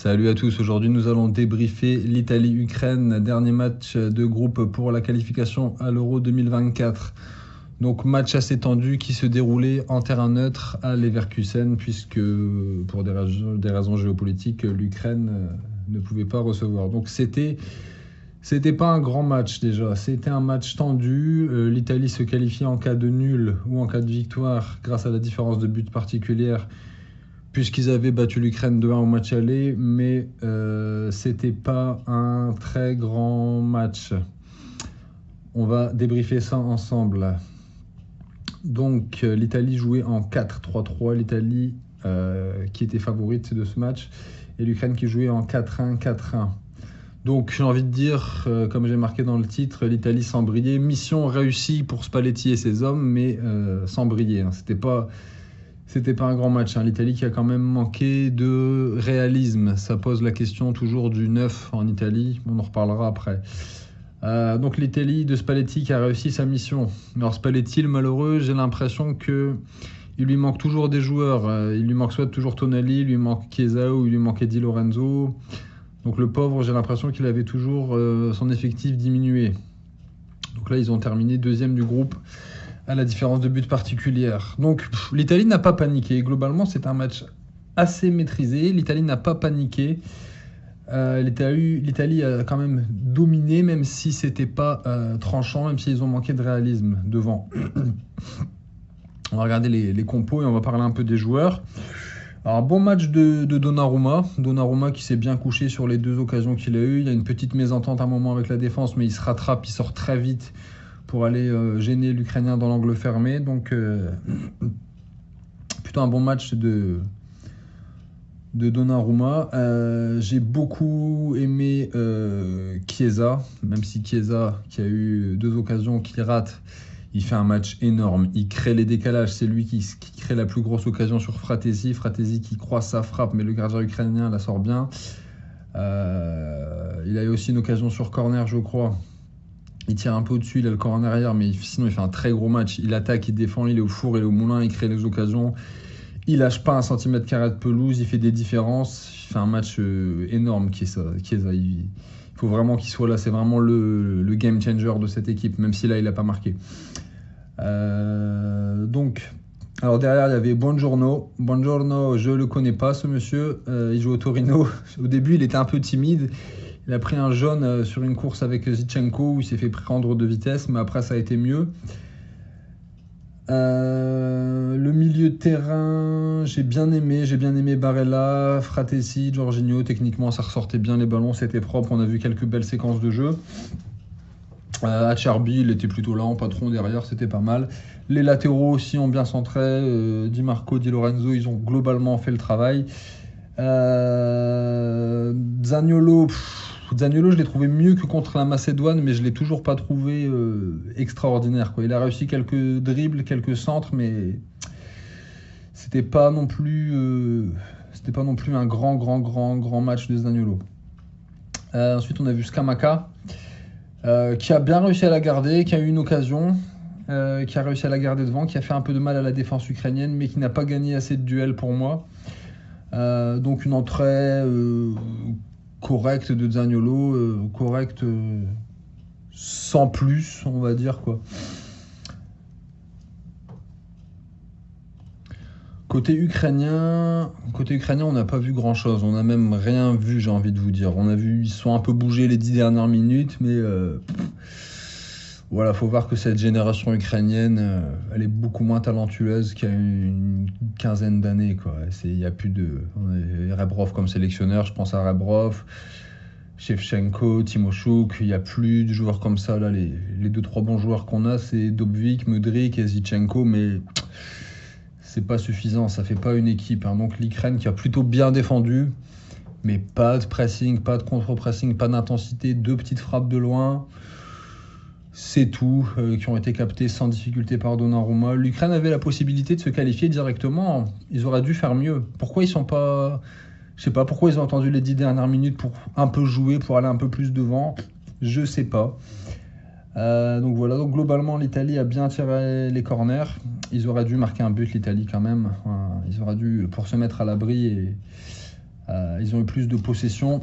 Salut à tous, aujourd'hui nous allons débriefer l'Italie-Ukraine, dernier match de groupe pour la qualification à l'Euro 2024. Donc match assez tendu qui se déroulait en terrain neutre à Leverkusen puisque pour des raisons géopolitiques, l'Ukraine ne pouvait pas recevoir. Donc c'était pas un grand match déjà, c'était un match tendu. L'Italie se qualifiait en cas de nul ou en cas de victoire grâce à la différence de but particulière puisqu'ils avaient battu l'Ukraine 2-1 au match aller, mais c'était pas un très grand match. On va débriefer ça ensemble. Donc l'Italie jouait en 4-3-3, l'Italie qui était favorite de ce match, et l'Ukraine qui jouait en 4-1-4-1. Donc j'ai envie de dire, comme j'ai marqué dans le titre, l'Italie sans briller. Mission réussie pour Spalletti et ses hommes, mais sans briller. C'était pas un grand match. L'Italie qui a quand même manqué de réalisme. Ça pose la question toujours du neuf en Italie. On en reparlera après. Donc l'Italie de Spalletti qui a réussi sa mission. Alors Spalletti, le malheureux, j'ai l'impression qu'il lui manque toujours des joueurs. Il lui manque soit toujours Tonali, il lui manque Chiesa ou il lui manquait Di Lorenzo. Donc le pauvre, j'ai l'impression qu'il avait toujours son effectif diminué. Donc là, ils ont terminé deuxième du groupe à la différence de but particulière. Donc l'Italie n'a pas paniqué. Globalement, c'est un match assez maîtrisé. L'Italie n'a pas paniqué. L'Italie a quand même dominé, même si c'était pas tranchant, même s'ils ont manqué de réalisme devant. On va regarder les compos et on va parler un peu des joueurs. Alors, bon match de Donnarumma. Donnarumma qui s'est bien couché sur les deux occasions qu'il a eues. Il y a une petite mésentente à un moment avec la défense, mais il se rattrape, il sort très vite pour aller gêner l'Ukrainien dans l'angle fermé. Donc, plutôt un bon match de Donnarumma. J'ai beaucoup aimé Chiesa, même si Chiesa, qui a eu deux occasions qu'il rate, il fait un match énorme. Il crée les décalages. C'est lui qui crée la plus grosse occasion sur Fratesi. Fratesi qui croise sa frappe, mais le gardien ukrainien la sort bien. Il a eu aussi une occasion sur corner, je crois. Il tire un peu au-dessus, il a le corps en arrière, mais sinon il fait un très gros match. Il attaque, il défend, il est au four, il est au moulin, il crée les occasions. Il lâche pas un centimètre carré de pelouse, il fait des différences. Il fait un match énorme, Chiesa. Il faut vraiment qu'il soit là. C'est vraiment le game changer de cette équipe, même si là il n'a pas marqué. Donc, alors derrière il y avait Buongiorno. Buongiorno, je le connais pas ce monsieur. Il joue au Torino. Au début il était un peu timide. Il a pris un jaune sur une course avec Zinchenko où il s'est fait prendre de vitesse, mais après ça a été mieux. Le milieu de terrain, j'ai bien aimé Barella, Fratesi, Jorginho. Techniquement, ça ressortait bien les ballons, c'était propre. On a vu quelques belles séquences de jeu. Acerbi, il était plutôt là en patron derrière, c'était pas mal. Les latéraux aussi ont bien centré. Di Marco, Di Lorenzo, ils ont globalement fait le travail. Zaniolo, je l'ai trouvé mieux que contre la Macédoine, mais je ne l'ai toujours pas trouvé extraordinaire, quoi. Il a réussi quelques dribbles, quelques centres, mais c'était pas non plus un grand match de Zaniolo. Ensuite, on a vu Scamacca, qui a bien réussi à la garder, qui a eu une occasion, qui a réussi à la garder devant, qui a fait un peu de mal à la défense ukrainienne, mais qui n'a pas gagné assez de duels pour moi. Donc une entrée correcte de Zaniolo, correcte sans plus, on va dire, quoi. Côté ukrainien, on n'a pas vu grand-chose. On n'a même rien vu, j'ai envie de vous dire. Ils sont un peu bougés les 10 dernières minutes, mais voilà, faut voir que cette génération ukrainienne, elle est beaucoup moins talentueuse qu'il y a une quinzaine d'années, quoi. Il y a plus de Rebrov comme sélectionneur, je pense à Rebrov, Shevchenko, Timoshuk. Il n'y a plus de joueurs comme ça là. Les 2-3 bons joueurs qu'on a, c'est Dobvik, Mudryk et Zinchenko, mais c'est pas suffisant, ça fait pas une équipe. Donc l'Ukraine qui a plutôt bien défendu, mais pas de pressing, pas de contre-pressing, pas d'intensité, 2 petites frappes de loin. C'est tout, qui ont été captés sans difficulté par Donnarumma. L'Ukraine avait la possibilité de se qualifier directement. Ils auraient dû faire mieux. Pourquoi ils sont pas... Je sais pas, pourquoi ils ont attendu les 10 dernières minutes pour un peu jouer, pour aller un peu plus devant. Je sais pas. Donc voilà, donc globalement l'Italie a bien tiré les corners. Ils auraient dû marquer un but, l'Italie, quand même. Ils auraient dû, pour se mettre à l'abri et Ils ont eu plus de possession,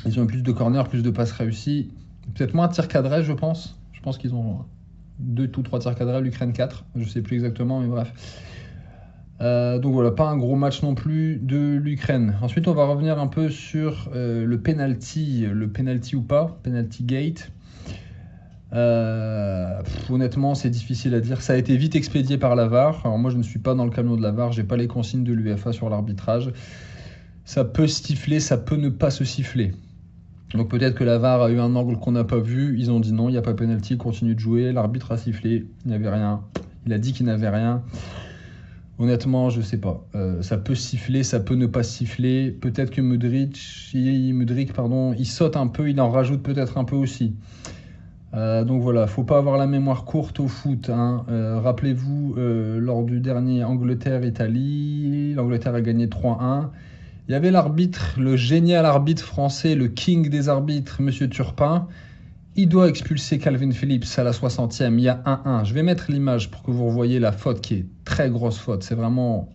ils ont eu plus de corners, plus de passes réussies. Peut-être moins de tirs cadrés, je pense. Je pense qu'ils ont 2 ou 3 tirs cadrés, l'Ukraine 4. Je ne sais plus exactement, mais bref. Donc voilà, pas un gros match non plus de l'Ukraine. Ensuite, on va revenir un peu sur le penalty ou pas, penalty gate. Honnêtement, c'est difficile à dire. Ça a été vite expédié par la VAR. Alors moi, je ne suis pas dans le camion de la VAR, j'ai pas les consignes de l'UEFA sur l'arbitrage. Ça peut siffler, ça peut ne pas se siffler. Donc peut-être que la VAR a eu un angle qu'on n'a pas vu. Ils ont dit non, il n'y a pas penalty, continue de jouer. L'arbitre a sifflé, il n'y avait rien. Il a dit qu'il n'avait rien. Honnêtement, je sais pas. Ça peut siffler, ça peut ne pas siffler. Peut-être que Mudryk, il saute un peu, il en rajoute peut-être un peu aussi. Donc voilà, faut pas avoir la mémoire courte au foot. Rappelez-vous, lors du dernier Angleterre-Italie, l'Angleterre a gagné 3-1. Il y avait l'arbitre, le génial arbitre français, le king des arbitres, Monsieur Turpin. Il doit expulser Calvin Phillips à la 60e. Il y a 1-1. Je vais mettre l'image pour que vous revoyiez la faute qui est très grosse faute. C'est vraiment...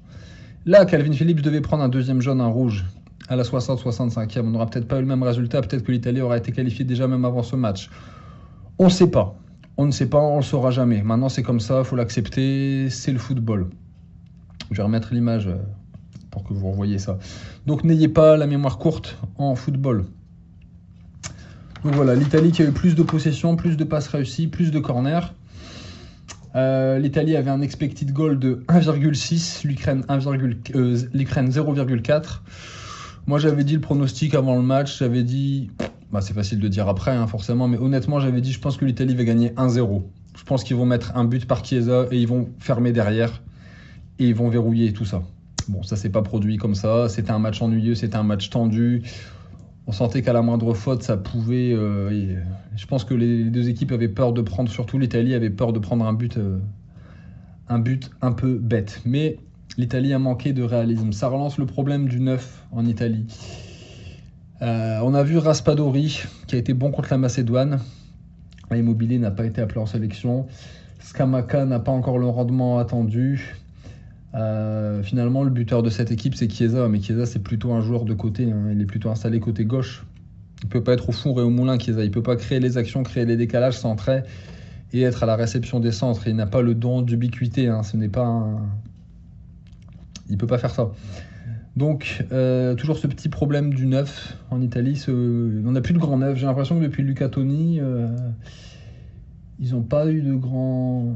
Là, Calvin Phillips devait prendre un deuxième jaune, un rouge, à la 60-65e. On n'aura peut-être pas eu le même résultat. Peut-être que l'Italie aura été qualifiée déjà même avant ce match. On ne sait pas. On ne sait pas, on ne le saura jamais. Maintenant, c'est comme ça, il faut l'accepter. C'est le football. Je vais remettre l'image pour que vous revoyiez ça. Donc, n'ayez pas la mémoire courte en football. Donc voilà, l'Italie qui a eu plus de possession, plus de passes réussies, plus de corners. L'Italie avait un expected goal de 1,6, l'Ukraine 0,4. Moi j'avais dit le pronostic avant le match, j'avais dit, c'est facile de dire après forcément, mais honnêtement j'avais dit je pense que l'Italie va gagner 1-0. Je pense qu'ils vont mettre un but par Chiesa et ils vont fermer derrière et ils vont verrouiller tout ça. Bon, ça s'est pas produit comme ça, c'était un match ennuyeux, c'était un match tendu. On sentait qu'à la moindre faute, ça pouvait... je pense que les deux équipes avaient peur de prendre, surtout l'Italie avait peur de prendre un but un peu bête. Mais l'Italie a manqué de réalisme. Ça relance le problème du 9 en Italie. On a vu Raspadori, qui a été bon contre la Macédoine. Immobilier n'a pas été appelé en sélection. Scamacca n'a pas encore le rendement attendu. Finalement, le buteur de cette équipe, c'est Chiesa. Mais Chiesa, c'est plutôt un joueur de côté. Il est plutôt installé côté gauche. Il ne peut pas être au four et au moulin, Chiesa. Il ne peut pas créer les actions, créer les décalages, centrer et être à la réception des centres. Il n'a pas le don d'ubiquité. Ce n'est pas il ne peut pas faire ça. Donc, toujours ce petit problème du neuf en Italie. On n'a plus de grand neuf. J'ai l'impression que depuis Luca Toni, ils n'ont pas eu de grand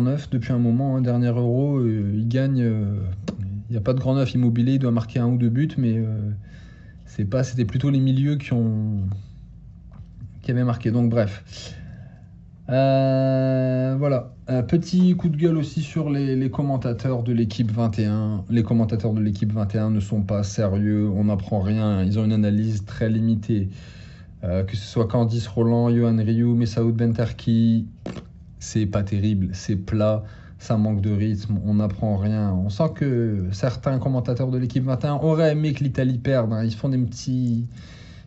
neuf depuis un moment. Dernier Euro, ils gagnent. Il n'y a pas de grand neuf. Immobilier, il doit marquer 1 ou 2 buts, mais c'était plutôt les milieux qui avaient marqué. Donc bref. Voilà. Petit coup de gueule aussi sur les commentateurs de l'équipe 21. Les commentateurs de l'équipe 21 ne sont pas sérieux. On n'apprend rien. Ils ont une analyse très limitée. Que ce soit Candice Roland, Yohan Ryu, Messaoud Benterki, c'est pas terrible, c'est plat, ça manque de rythme, on n'apprend rien. On sent que certains commentateurs de l'équipe 21 auraient aimé que l'Italie perde. Ils font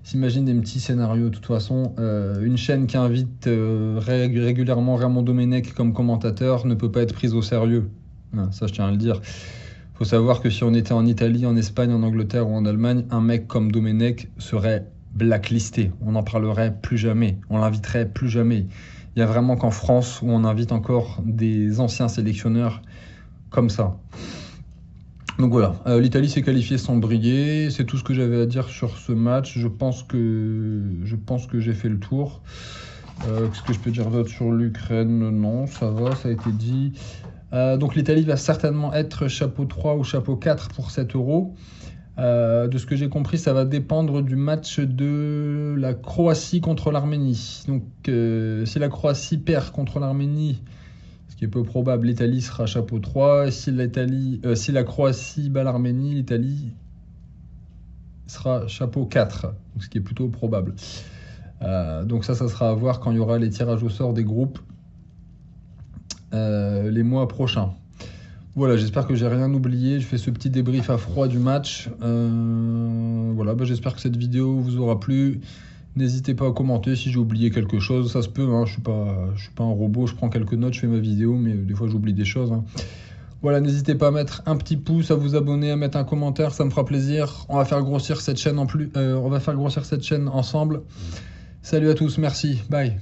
s'imaginent des petits scénarios. De toute façon, une chaîne qui invite régulièrement Raymond Domenech comme commentateur ne peut pas être prise au sérieux. Ça, je tiens à le dire. Il faut savoir que si on était en Italie, en Espagne, en Angleterre ou en Allemagne, un mec comme Domenech serait blacklisté, on n'en parlerait plus jamais, on l'inviterait plus jamais. Il y a vraiment qu'en France où on invite encore des anciens sélectionneurs comme ça. Donc voilà, l'Italie s'est qualifiée sans briller, c'est tout ce que j'avais à dire sur ce match. Je pense que j'ai fait le tour. Qu'est-ce que je peux dire d'autre sur l'Ukraine? Non, ça va, ça a été dit. Donc l'Italie va certainement être chapeau 3 ou chapeau 4 pour cet Euro. De ce que j'ai compris, ça va dépendre du match de la Croatie contre l'Arménie. Donc, si la Croatie perd contre l'Arménie, ce qui est peu probable, l'Italie sera chapeau 3. Et si la Croatie bat l'Arménie, l'Italie sera chapeau 4, donc ce qui est plutôt probable. Donc ça sera à voir quand il y aura les tirages au sort des groupes les mois prochains. Voilà, j'espère que j'ai rien oublié. Je fais ce petit débrief à froid du match. Voilà, j'espère que cette vidéo vous aura plu. N'hésitez pas à commenter si j'ai oublié quelque chose. Ça se peut, je suis pas un robot. Je prends quelques notes, je fais ma vidéo, mais des fois j'oublie des choses. Voilà, n'hésitez pas à mettre un petit pouce, à vous abonner, à mettre un commentaire, ça me fera plaisir. On va faire grossir cette chaîne ensemble. Salut à tous, merci, bye.